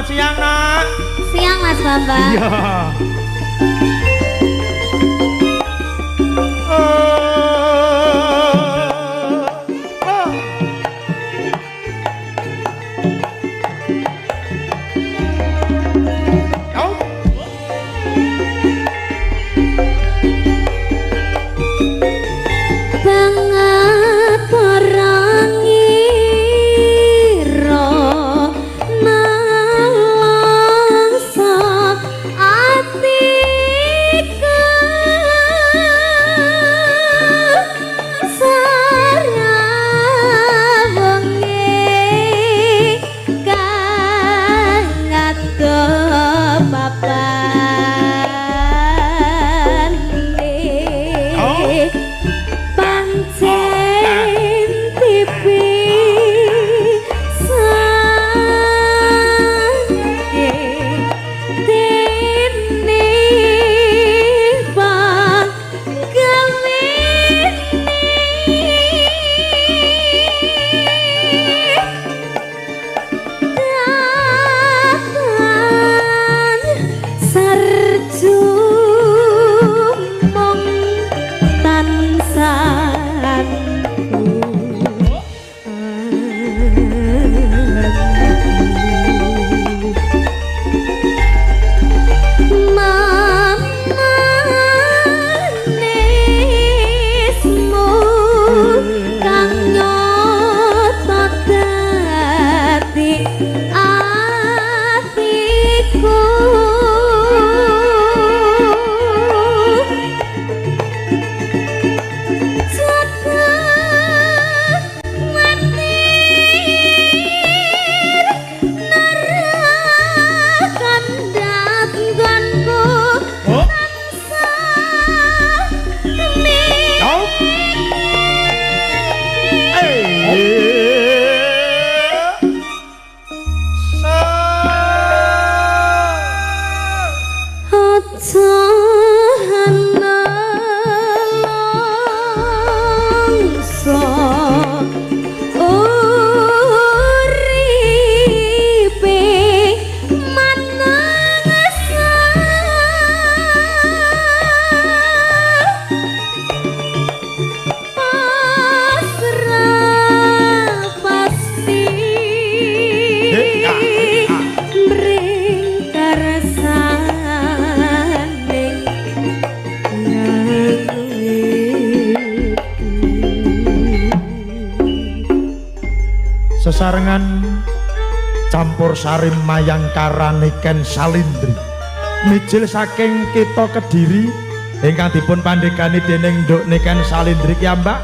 Selamat siang, Nak. Siang, Mas Bambang. Iya. Sesarengan campur sari Mayangkara Niken Salindri mijil saking kita Kediri ingkang dipun pandegani dening Nduk Niken Salindri kiambak.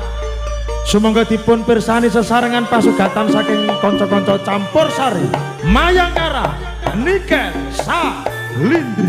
Sumangga dipun pirsani sesarengan pasugatan saking kanca-kanca campur sari Mayangkara Niken Salindri.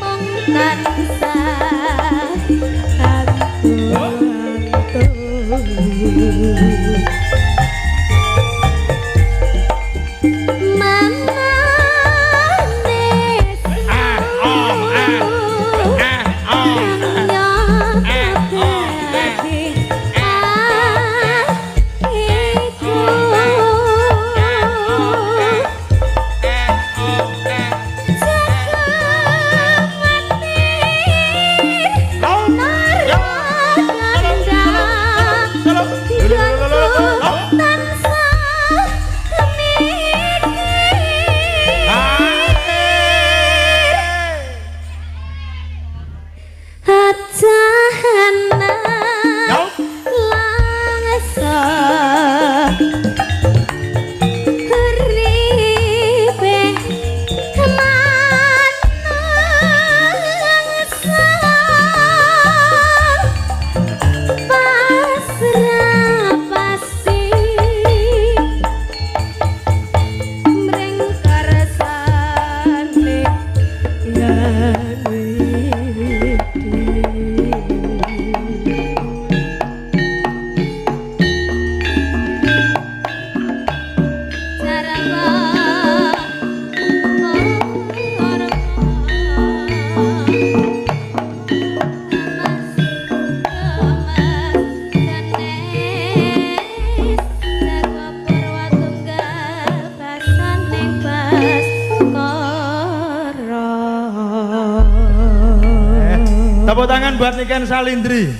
Mong Tepuk tangan buat Niken Salindri.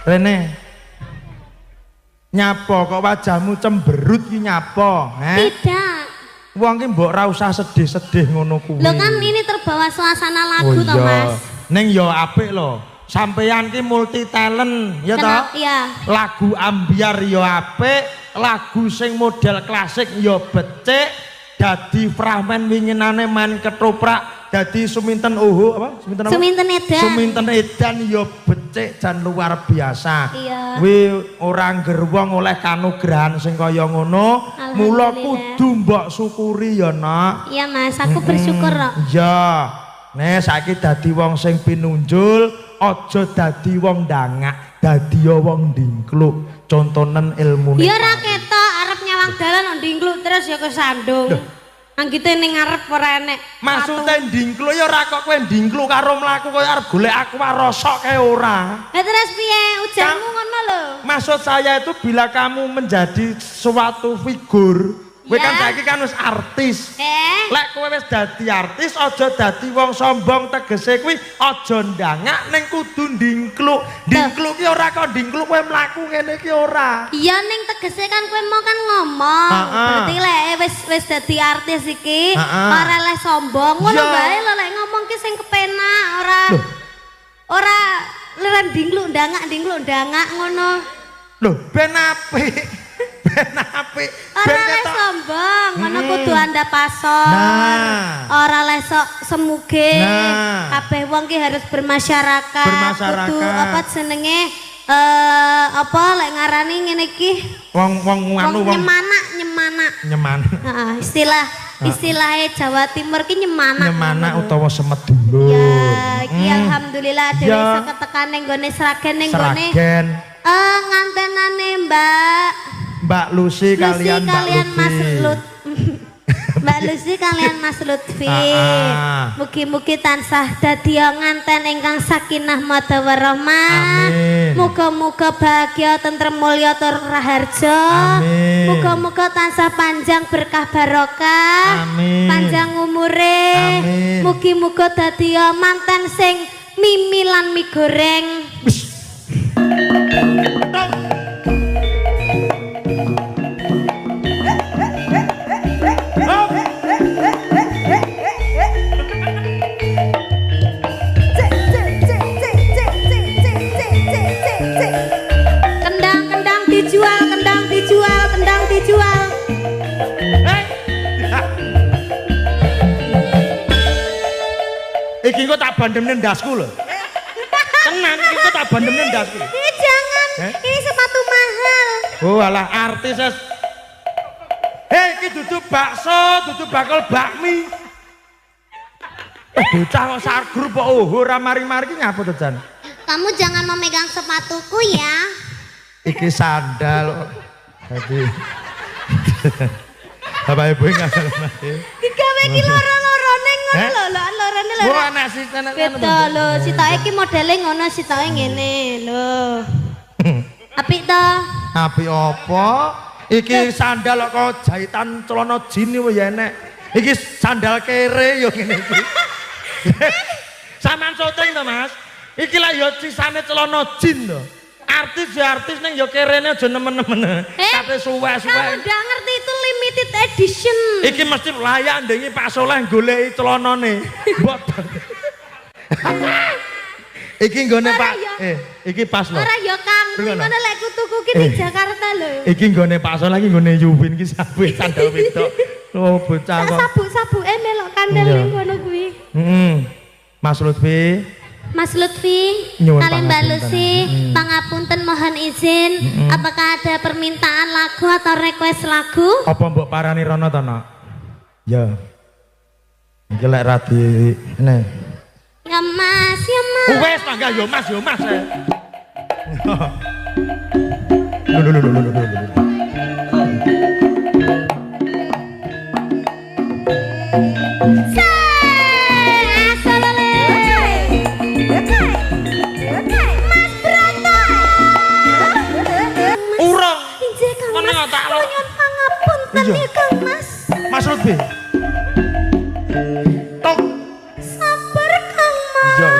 Rene. Nyapa kok wajahmu cemberut ki nyapa? Tidak. Wong ki mbok ra usah sedih-sedih ngono kuwi. Lho kan ini terbawa suasana lagu toh, Mas. Ning ya apik lho. Sampeyan ki multi talent ya toh? Iya. Lagu ambiar ya apik, lagu sing model klasik ya becik, dadi fragmen winginane main ketoprak, dadi Suminten Oho apa? Suminten apa? Suminten Edan. Suminten Edan ya becik jan luar biasa. Iya. Kuwi ora gerwong oleh kanugrahan sing kaya ngono, mula kudu mbok syukuri ya, Nak. Iya, Mas, aku bersyukur kok. Iya. Nek saiki dadi wong sing pinunjul, aja dadi wong ndangak, dadi wong ndingkluk. Contonen ilmune. Ya ora ketok arep nyawang dalan ndingkluk terus ya kesandung. Anggite ning ngarep ora enek. Maksude ndingkluk ya ora kok kowe ndingkluk karo mlaku koyo arep golek aku rosok kae ora. Lah terus piye ujarmu ngono lho? Maksud saya itu bila kamu menjadi suatu figur, kowe kan saiki kan wis artis. Lek kowe wis dadi artis aja dadi wong sombong, tegese kuwi aja ndangak ning kudu ndingkluk. Ndingkluk ki ora kok ndingkluk kowe mlaku ngene iki ora. Iya ning tegese kan kowe mau kan ngomong. Berarti lek wis dadi artis iki ora leh sombong. Ngono bae lho lek ngomong ki sing kepenak ora ndingkluk ndangak ngono. Lho ben apik. Ben apik. Ora leh sombong, ngono kudu anda pasor. Ora leh sok semuge. Kabeh wong ki harus bermasyarakat. Kudu apa jenenge apa lek ngarani ngene iki? Wong anu wong nyeman. Heeh, istilahnya Jawa Timur ki nyemanak utawa semedulur. Ya, iki alhamdulillah dhewe iso ketekan ning gone Sragen ning gone ngantenane Mbak Lucy kalian Mas Lut. Mbak Lucy kalian Mas Lutfi. Mugi-mugi tansah dadi nganten ingkang sakinah mawaddah warahmah. Muga-muga bahagia tentrem mulya tur raharja. Muga-muga tansah panjang berkah barokah. Panjang umure. Mugi-muga dadi manten sing mimi lan mie goreng. Kendang dijual. Iki kok tak bandemne ndasku lho. Tenan iki kok tak bandemne ndasku. Jangan. Ini sepatu mahal. Oh alah artis. Hei iki dudu bakso, dudu bakul bakmi. Bocah kok sak grup kok ora mari-mari ki ngapa to, Jan? Kamu jangan memegang sepatuku ya. Iki sandal. Dadi Bapak Ibu ngasal mati. Digawe iki loro-lorone ngono lho, lorone lho. Oh anak si tenan. Betul lho, sitoke iki modele ngono, sitoke ngene lho. Apik to? Apik apa? Iki sandal kok jahitan celana jin iki ya enek. Iki sandal kere yo ngene iki. Saman syuting to, Mas? Iki lah yo sisane celana jin to. Artis ya artis neng yo kerene aja nemen-nemen. Kate suwe-suwe. Kamu udah ngerti itu limited edition. Iki mesti layak ndengi Pak Soleh goleki celanane. Iki nggone Pak iki pas lho. Ora ya Kang, ngono lek kutuku ki ning Jakarta lho. Iki nggone Pak Soleh iki nggone Yubin ki sabu sandal wedok. Oh bocah kok. Sabu-sabuke melok kandel ning ngono kuwi. Mas Lutfi. Mas Lutfi, kalian Mbak Lucy, pangapunten mohon izin, apakah ada permintaan lagu atau request lagu? Apa mbok parani rono to, Nak? Ya. Iki lek radi ngene. Ya Mas, ya Mas. Wes tangga yo Mas, yo Mas. Lho. Sabar Kang Mas.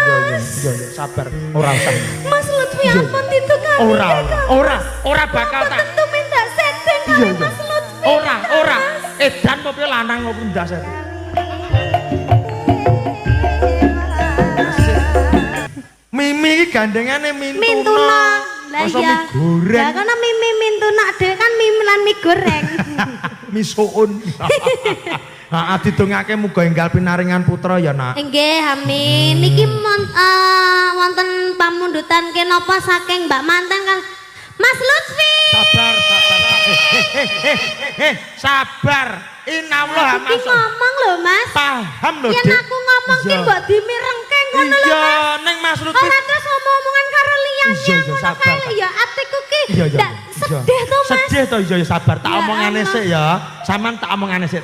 sabar. Ora usah. Mas Lutfi ampun itu kan. Ora bakal tak. Tentu minta setting karo Mas Lutfi. Ora. Edan apa lanang apa minta setting. Mimi iki gandengane Mintuna. Lah iya. Goreng. Lah kono Mimi Mintuna dhewe kan Mimi lan mie goreng. Misuun. Heeh didongake muga enggal pinaringan putra ya nak. Nggih amin. Niki wonten pamundutan kenapa saking Mbak Manten kan Mas Lutfi. Sabar. Inallah Mas. Ngomong lho Mas. Paham lho. Yen aku ngomong ki mbok dimirengke ngono lho Mas. Iya ning Mas Lutfi. Ora terus ngomong-ngomongan karo liyane ngono kae ya atiku ki ndak sedih to Mas. Sedih to iya sabar tak omongane sik ya. Saman tak omongane sik.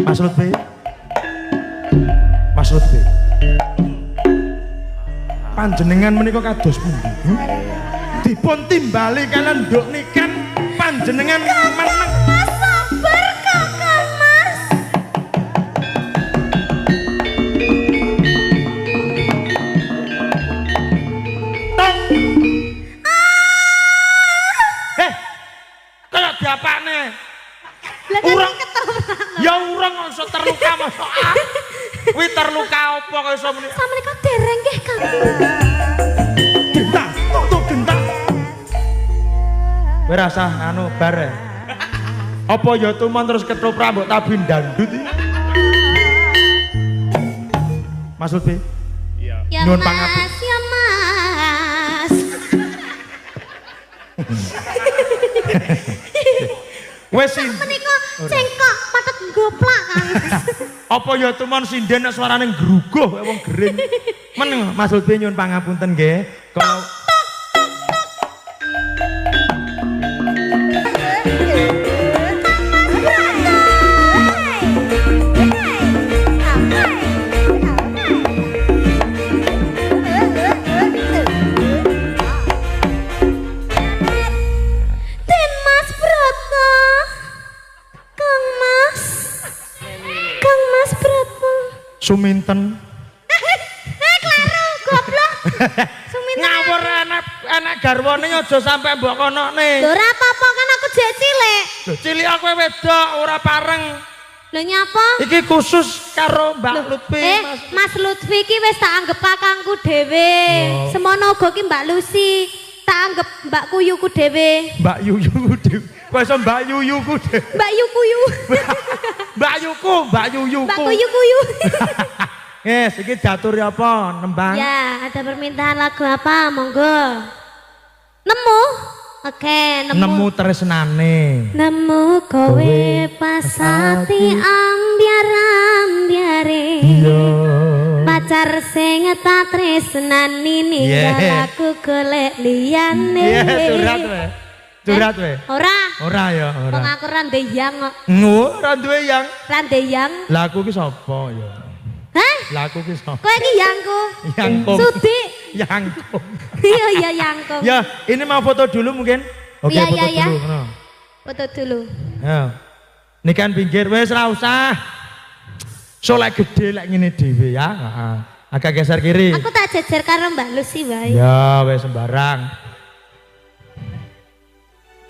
Mas Lutfi. Panjenengan menika kados pundi? Dipun timbali kalian nduk nikan panjenengan meneng. Mas sabar Kakang Mas. Kayak diapane? Urang ya urang iso terluka mosok ah. Kuwi terluka apa kok iso muni? Sampeyan dereng nggih Kang. Gentang, tok gentang. Kowe rasah anu bare. Apa ya tuman terus ketoprak mbok tabin dandut iki? Mas Lutfi. Iya. Ya Mas, ya Mas. Wes menika cengkok patet goplak Kang. Apa ya tuman sinden nek suarane ngruguh wong gering. Men Mas Lutfi nyuwun pangapunten nggih. Kalau Suminten. Klaro goblok. Suminten. Ngawur anak garwane aja sampe mbok konokne. Lho ora apa-apa kan aku jek cilik. Lho cilik aku wedok ora pareng. Lho nyapa? Iki khusus karo Mbak Lutfi. Mas Lutfi iki wis tak anggap kakangku dhewe. Semono uga ki Mbak Lucy. Tak anggap Mbak Kuyuku dhewe. Mbak Yuyu dhewe. Kok iso Mbak Yuyuku dhewe. Mbak Yukuyu. Mbak Yuyuku. Mbak Kuyu-kuyu. Yes, iki diatur apa? Nembang. Ya, ada permintaan lagu apa? Monggo. Nemu? Oke, nemu tresnane. Nemu kowe pasati ambiar-ambiare. Iya. Pacar sing tak tresnani ninggal aku golek liyane. Iya, curhat we. Ora ya, ora. Wong aku ra ndeyang kok. Ora duwe yang. Ra ndeyang. Lah aku ki sapa ya? Hah? Lah aku ki sapa? Kowe iki yangku. Yangkum. Sudik. Yangkum. Iya yangkum. Ya, ini mau foto dulu mungkin. Oke, ya, foto ya, dulu. Ya. Foto dulu. Ya. Nikan pinggir wis ra usah. Solek gede lek ngene dhewe ya. Heeh. Agak geser kiri. Aku tak jejer karo Mbak Lucy wae. Ya, wis sembarang.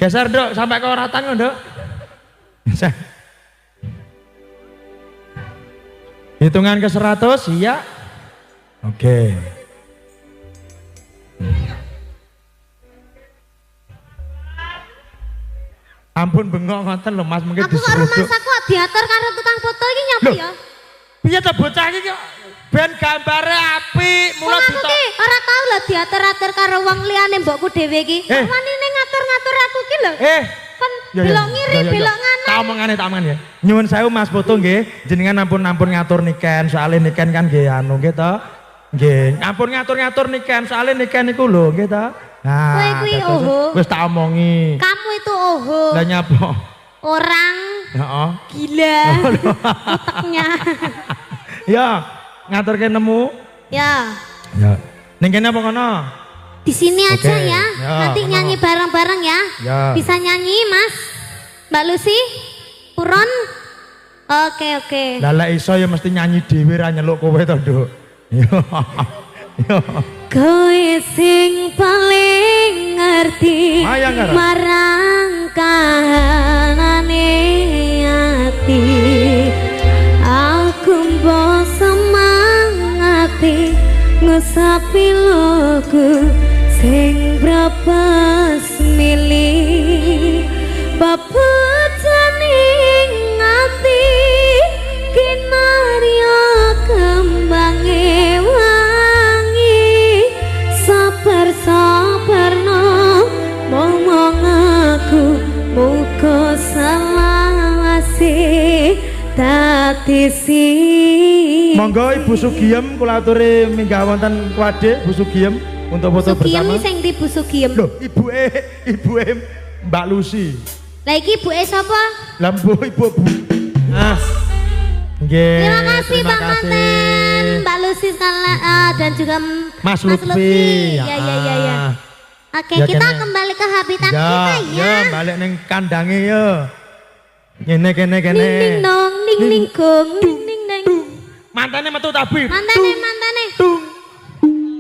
Geser Dok, sampai ke rata ngono Dok. Hitungan ke 100, iya. Oke. Ampun bengok ngoten lho Mas, mungkin disuruh. Aku karo Mas aku diatur karo tukang foto iki nyapa ya? Piye to bocah iki ben gambare apik, mula ditok. Aku ki ora tau lho diatur-atur karo wong liyane mbokku dhewe iki. Wani ngatur-ngatur aku ki lho. Kan belok ngiri, belok nganan. Tak omongane ya. Nyuwun sewu Mas foto nggih, jenengan ampun-ampun ngatur niken, soalé niken kan nggih anu nggih to. Nggih, ampun ngatur-ngatur niken, soalé niken niku lho nggih to. Nah, kowe kuwi oho. Wis tak omongi. Kamu itu oho. Lah nyapa? Orang. Heeh. Gila. Uteknya. Ya, ngaturke nemu. Ya. Ya. Ning kene apa kono? Di sini aja ya. Nanti nyanyi bareng-bareng ya. Bisa nyanyi Mas Mbak Lucy Puron. Oke. Lah lek iso ya mesti nyanyi dhewe ra nyeluk kowe to Nduk. Kowe sing paling ngerti marang kahanane ati. Aku mbok semangati ngusapi loku sing brapes milih bapajaning ati kinarya kembange wangi sabar-sabarno ngomong aku muga selawase dadi si. Monggo Ibu Sugiem kula aturi minggah wonten kuadhe Bu Sugiem untuk foto bersama. Sugiem sing ndi Bu Sugiem? Loh, ibuke Mbak Lucy. Lah iki ibuke sapa? Lah ibu. Ah. Nggih. Terima kasih Mbak Manten, Mbak Lucy dan juga Mas Lutfi. Ya. Oke, ya, kita kembali ke habitat kita ya. Ya, balik neng kandange ya. Kene. Ning nong ning gong ning neng. Mantane metu tabi. Mantane. Tung.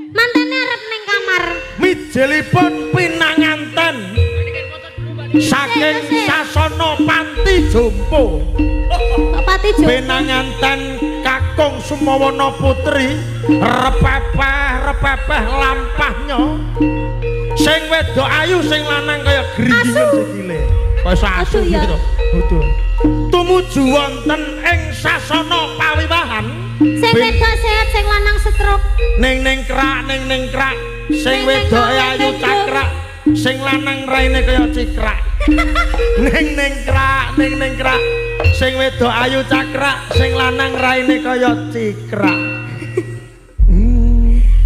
Mantane arep neng kamar. Mijelipun pinanganten. Saking sasana Panti Jompo. Pati Jompo. Pinanganten kakung Sumawana Putri, repepeh lampahnya. Sing wedok ayu sing lanang kaya grindingan sikile. Kaya asu gitu. Betul. Tumuju wonten ing sasana pawiwahan. Sing wedok sehat sing lanang stroke. Ning krak. Sing wedoke ayu cakrak, sing lanang raine kaya cikrak. Ning krak. Sing wedok ayu cakrak, sing lanang raine kaya cikrak.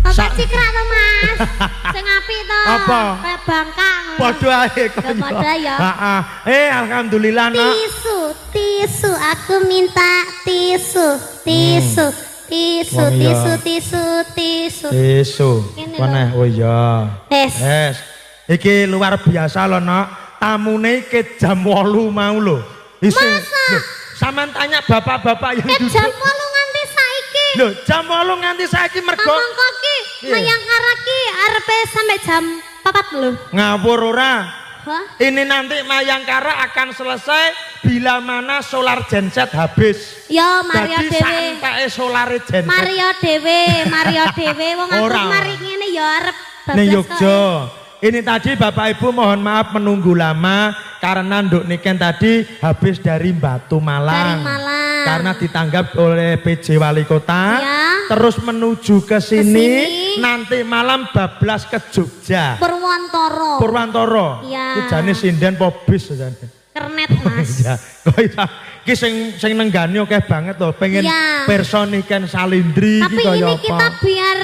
Apa cikrak to, Mas? Sing apik to. Apa? Kayak bangkang. Padha ae kaya. Padha ya. Heeh. Alhamdulillah, Nak. Tisu, aku minta tisu. Mana? Oh iya. Es. Iki luar biasa loh, Nak. Tamune iki jam 8 mau lho. Masa? Sampeyan tanya bapak-bapak yang duduk. Jam 8 nganti saiki. Lho, jam 8 nganti saiki mergo. Mongko ki Mayangkara ki arepe sampai jam 4 lho. Ngawur ora? Hah? Ini nanti Mayangkara akan selesai bila mana solar genset habis. Yo Mario Dadi dhewe. santake solare genset. Mario dhewe wong aku mari ngene yo arep ning Yogya. Ini tadi Bapak Ibu mohon maaf menunggu lama karena Nduk Niken tadi habis dari Batu Malang. Karena ditanggap oleh PJ Wali Kota. Ya. Terus menuju ke sini nanti malam bablas ke Jogja. Purwantoro. Ya. Jane sinden po bis jane. Kernet Mas. Ya. Ki sing nenggani oke banget loh, pengen perso Niken Salindri tapi gitu ini kita biar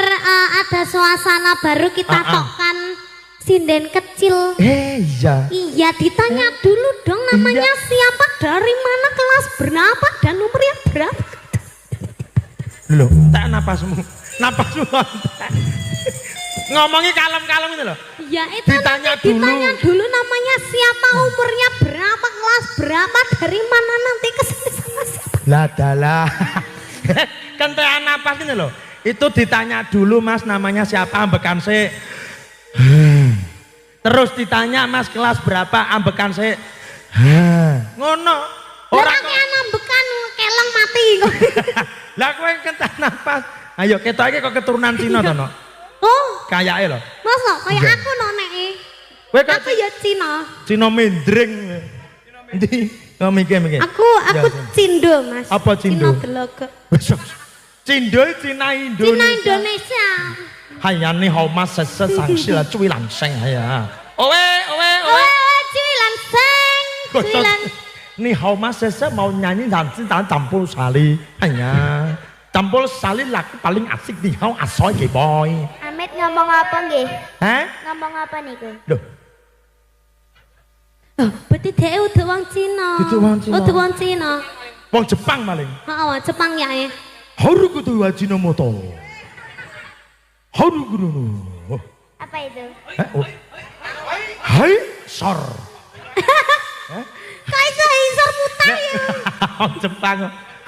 ada suasana baru kita tokkan sinden kecil. Iya. Iya, ditanya dulu dong namanya siapa, dari mana, kelas berapa, dan nomornya berapa. Loh, tak napasmu. Ngomongnya kalem-kalem itu loh. Ya itu ditanya dulu namanya siapa, umurnya berapa, kelas berapa, dari mana, nanti kesini sama siapa. Lah dalah. Kentean napas ini loh. Itu ditanya dulu Mas namanya siapa, ambekan sih. Terus ditanya Mas kelas berapa, ambekan sih. Ngono. Orang yang ambekan keleng mati. Lah kowe kentean napas. Ayo ketok iki kok keturunan Cina to, No? Oh, kayake lho. Mas no, kayak aku no nek. Aku ya Cina. Cina mendring. Ndi? Kok mikir. Aku Cindo, Mas. Apa Cindo? Cina Delogo. Cindo Cina Indonesia. Cina Indonesia. Hayane homas sese sangsil cuwi langseng ya. Owe. Cuwi langseng. Nih homas sese mau nyanyi dansi campur sali. Hanya campur sali lagu paling asik nih hau asoy ge boy. Amit ngomong apa nggih? Hah? Ngomong apa niku? Loh. Oh, berarti dhek udah wong Cina. Udah wong Cina. Wong Jepang paling. Heeh, wong Jepang ya. Haru kudu Ajinomoto. Haru kudu. Apa itu? Hai, sor. Kaisar mutar ya. Wong Jepang.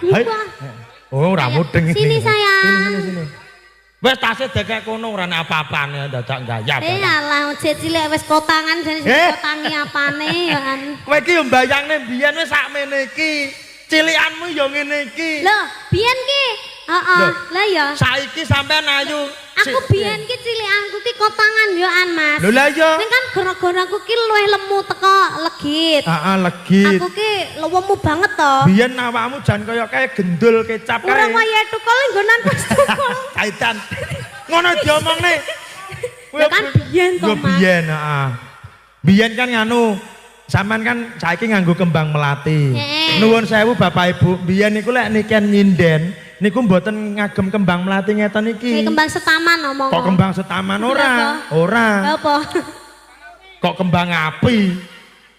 Hai. Oh, ora mudeng. Sini sayang. Sini. Wes tasih dekek kono ora apa-apane dadak gaya. Alah cilik wis kotangan jane kotangi apane ya an. Kowe iki yo mbayangne biyen wis sakmene iki. Cilikanmu yo ngene iki. Lho, biyen ki. Heeh. Lah ya. Saiki sampean ayu. Aku biyen ki cilikanku ki kotangan yo an, Mas. Lho lah ya. Ning kan gara-gara aku ki luwih lemu teko legit. Heeh, legit. Aku ki lemu banget to. Biyen awakmu jan kaya kae gendul kecap kae. Ora kaya tukul nggonan pas tukul. Kaitan. Ngono diomongne. Ya kan biyen to, Mas. Biyen, heeh. Biyen kan nganu sampean kan saiki nganggo kembang melati. Nuwun sewu Bapak Ibu, biyen niku lek niken nyinden niku mboten ngagem kembang melati ngeten iki. Kembang setaman omong. Kok kembang setaman ora? Ora. Apa? Kok kembang api?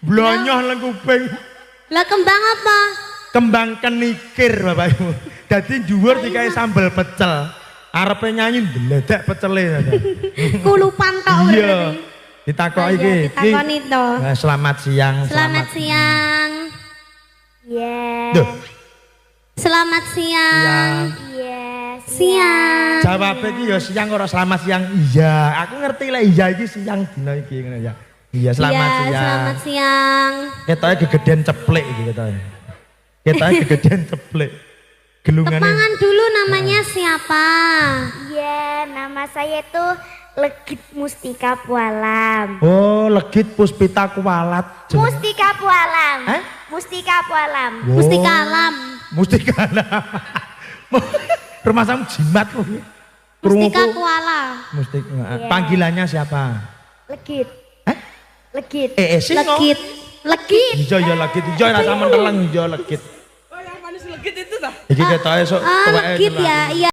Blonyoh leng kuping. Lah kembang apa? Kembang kenikir Bapak Ibu. Dadi dhuwur dikae sambel pecel. Arepe nyanyi ndledek pecele. Kulupan tok Iya. Ditakoki iki. Ditakoni to. Selamat siang. Selamat siang. Duh. Selamat siang. Siang. Jawab iki ya siang ora selamat siang. Iya, aku ngerti lah iya iki siang dina iki ngono ya. Iya, selamat siang. Selamat siang. Ketoke gegeden ceplek iki ketoke. Ketoke gegeden ceplek. Gelungane. Tepangan dulu namanya siapa? Ya, nama saya itu Legit Mustika Pualam. Oh, Legit Puspita Kualat. Mustika Pualam. Eh? Mustika Pualam. Oh. Mustika Alam. Mustika Alam. Rumah kamu jimat loh. Mustika Kuala. Mustika. Yeah. Panggilannya siapa? Legit. Eh? Legit. Sing Legit. Legit. Ijo ya Legit, ijo rasa menteleng ijo Legit. Oh yang manis legit itu dah. Iki ketoke sok tuweke Legit ya. Iya.